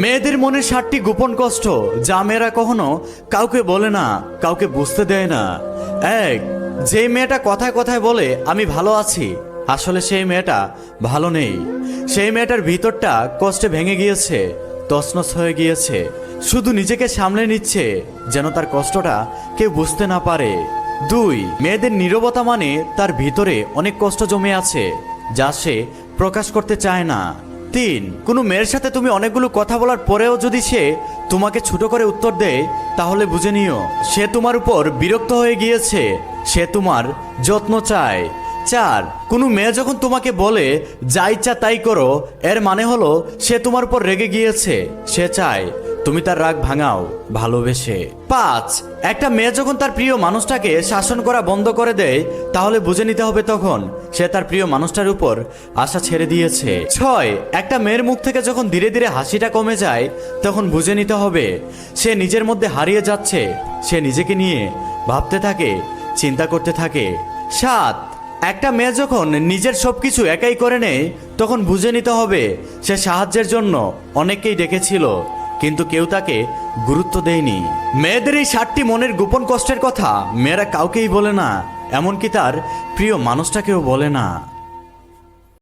মেয়েদের মনের 7টি গোপন কষ্ট যা মেয়েরা কখনো কাউকে বলে না, কাউকে বুঝতে দেয় না। এক, যে মেয়েটা কথায় কথায় বলে আমি ভালো আছি, আসলে সেই মেয়েটা ভালো নেই। সেই মেয়েটার ভিতরটা কষ্টে ভেঙে গিয়েছে, তছনছ হয়ে গিয়েছে, শুধু নিজেকে সামলে নিচ্ছে যেন তার কষ্টটা কেউ বুঝতে না পারে। 2, মেয়েদের নীরবতা মানে তার ভিতরে অনেক কষ্ট জমে আছে যা সে প্রকাশ করতে চায় না। 3, কোনো মেয়ের সাথে তুমি অনেকগুলো কথা বলার পরেও যদি সে তোমাকে ছোট করে উত্তর দেয় তাহলে বুঝে নিও সে তোমার উপর বিরক্ত হয়ে গিয়েছে, সে তোমার যত্ন চায়। 4, কোনো মেয়ে যখন তোমাকে বলে যা ইচ্ছা তাই করো, এর মানে হলো সে তোমার উপর রেগে গিয়েছে, সে চায় তুমি তার রাগ ভাঙাও ভালোবেসে। 5, একটা মেয়ে যখন তার প্রিয় মানুষটাকে শাসন করা বন্ধ করে দেয় তাহলে বুঝে নিতে হবে তখন সে তার প্রিয় মানুষটার উপর আশা ছেড়ে দিয়েছে। 6, একটা মেয়ের মুখ থেকে যখন ধীরে ধীরে হাসিটা কমে যায় তখন বুঝে নিতে হবে সে নিজের মধ্যে হারিয়ে যাচ্ছে, সে নিজেকে নিয়ে ভাবতে থাকে, চিন্তা করতে থাকে। 7, একটা মেয়ে যখন নিজের সবকিছু একাই করে নেয় তখন বুঝে নিতে হবে সে সাহায্যের জন্য অনেককেই ডেকেছিল কিন্তু কেউ তাকে গুরুত্ব দেয়নি। মেয়েদের এই 7টি মনের গোপন কষ্টের কথা মেয়েরা কাউকেই বলে না, এমনকি তার প্রিয় মানুষটাকেও বলে না।